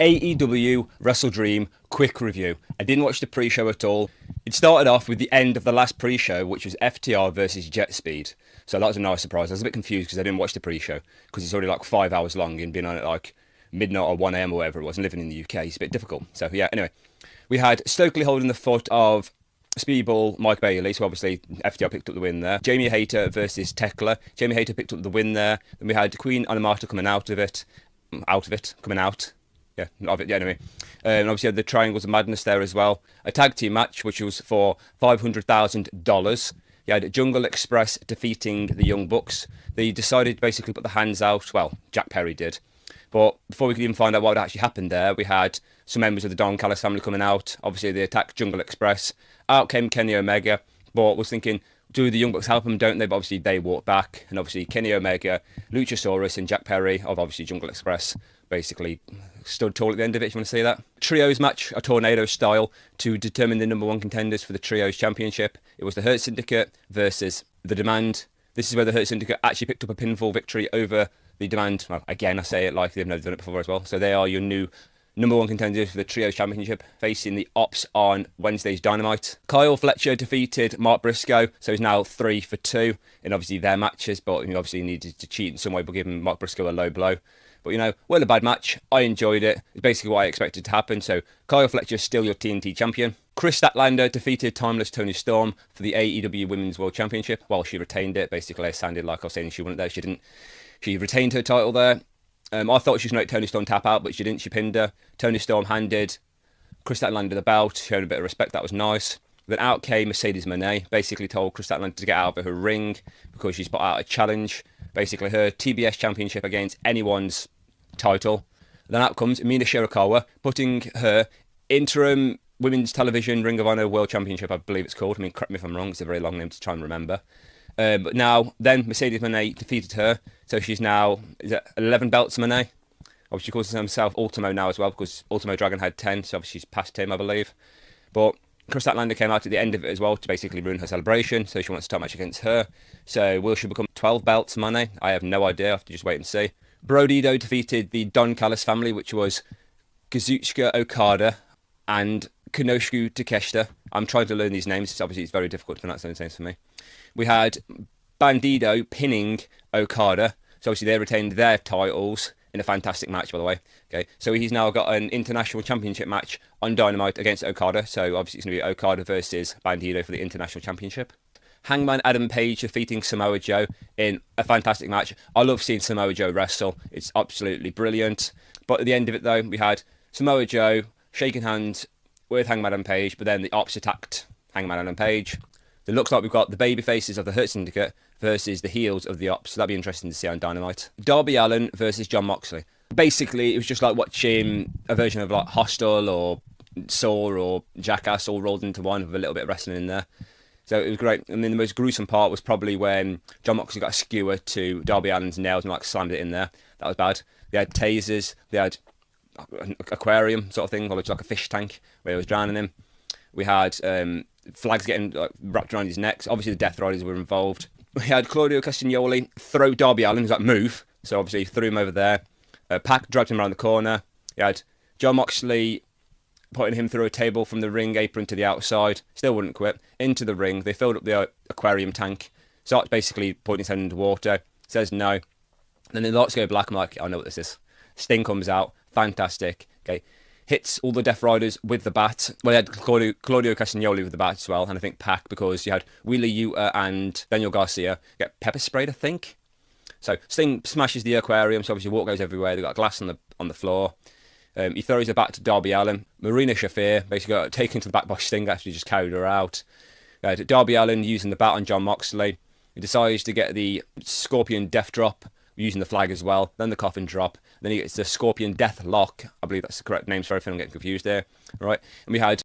AEW Wrestledream quick review. I didn't watch the pre-show at all. It started off with the end of the last pre-show, which was FTR versus Jet Speed. So that was a nice surprise. I was a bit confused because I didn't watch the pre-show because it's already like 5 hours long and being on at like midnight or 1 a.m. or whatever it was, and living in the UK is a bit difficult. So yeah, anyway. We had Stokely holding the foot of Speedball Mike Bailey, so obviously FTR picked up the win there. Jamie Hayter versus Tekla. Jamie Hayter picked up the win there. Then we had Queen Anamata coming out of it. Coming out. Yeah, anyway. And obviously had the Triangles of Madness there as well. A tag team match, which was for $500,000. You had Jungle Express defeating the Young Bucks. They decided to basically put the hands out. Well, Jack Perry did. But before we could even find out what actually happened there, we had some members of the Don Callis family coming out. Obviously, they attacked Jungle Express. Out came Kenny Omega. But was thinking, do the Young Bucks help them, don't they? But obviously, they walked back. And obviously, Kenny Omega, Luchasaurus, and Jack Perry of obviously Jungle Express basically stood tall at the end of it, if you want to see that. Trios match, a tornado style, to determine the number one contenders for the Trios Championship. It was the Hurt Syndicate versus the Demand. This is where the Hurt Syndicate actually picked up a pinfall victory over the Demand. Well, again, I say it like they've never done it before as well. So they are your new number one contenders for the Trios Championship, facing the Ops on Wednesday's Dynamite. Kyle Fletcher defeated Mark Briscoe, so he's now 3 for 2 in obviously their matches, but he obviously needed to cheat in some way by giving Mark Briscoe a low blow. But well, a bad match. I enjoyed it. It's basically what I expected to happen. So Kyle Fletcher is still your TNT champion. Chris Statlander defeated Timeless Tony Storm for the AEW Women's World Championship. Well, she retained it. Basically, it sounded like I was saying she wasn't there. She didn't. She retained her title there. I thought she was going to let Tony Storm tap out, but she didn't. She pinned her. Tony Storm handed Chris Statlander the belt, showing a bit of respect. That was nice. Then out came Mercedes Moné, basically told Chris Statlander to get out of her ring because she's put out a challenge. Basically, her TBS Championship against anyone's title. Then out comes Mina Shirakawa, putting her interim Women's Television Ring of Honor World Championship, I believe it's called. Correct me if I'm wrong, it's a very long name to try and remember. But now, then Mercedes Moné defeated her, so she's now, 11 belts, Moné? Obviously, she calls herself Ultimo now as well, because Ultimo Dragon had 10, so obviously she's past him, I believe. But Chris Statlander came out at the end of it as well to basically ruin her celebration, so she wants to start match against her. So will she become 12 belts, Moné? I have no idea, I have to just wait and see. Brodido defeated the Don Callis family, which was Kazuchika Okada and Konosuke Takeshita. I'm trying to learn these names, it's very difficult to pronounce those names for me. We had Bandido pinning Okada, so obviously they retained their titles in a fantastic match, by the way. Okay, so he's now got an international championship match on Dynamite against Okada, so obviously it's going to be Okada versus Bandido for the international championship. Hangman Adam Page defeating Samoa Joe in a fantastic match. I love seeing Samoa Joe wrestle. It's absolutely brilliant. But at the end of it, though, we had Samoa Joe shaking hands with Hangman Adam Page, but then the Ops attacked Hangman Adam Page. It looks like we've got the baby faces of the Hurt Syndicate versus the heels of the Ops. So that'd be interesting to see on Dynamite. Darby Allin versus Jon Moxley. Basically, it was just like watching a version of like Hostile or Saw or Jackass all rolled into one with a little bit of wrestling in there. So it was great. And then the most gruesome part was probably when Jon Moxley got a skewer to Darby Allin's nails and like slammed it in there. That was bad. They had tasers. They had an aquarium sort of thing, or like a fish tank where he was drowning him. We had flags getting wrapped around his neck. So obviously the Death Riders were involved. We had Claudio Castagnoli throw Darby Allin. He was like, move. So obviously he threw him over there. Pac dragged him around the corner. You had Jon Moxley putting him through a table from the ring apron to the outside. Still wouldn't quit. Into the ring. They filled up the aquarium tank. Starts basically putting his head into water. Says no. Then the lights go black. I'm like, I know what this is. Sting comes out. Fantastic. Okay. Hits all the Death Riders with the bat. Well, they had Claudio Castagnoli with the bat as well. And I think Pac, because you had Wheeler Yuta and Daniel Garcia get pepper sprayed, I think. So Sting smashes the aquarium. So obviously water goes everywhere. They've got glass on the floor. He throws her back to Darby Allin. Marina Shafir basically got taken to the back by Sting after he just carried her out. Darby Allin using the bat on Jon Moxley. He decides to get the Scorpion Death Drop using the flag as well. Then the Coffin Drop. Then he gets the Scorpion Death Lock. I believe that's the correct name. Sorry if I'm getting confused there. Right. And we had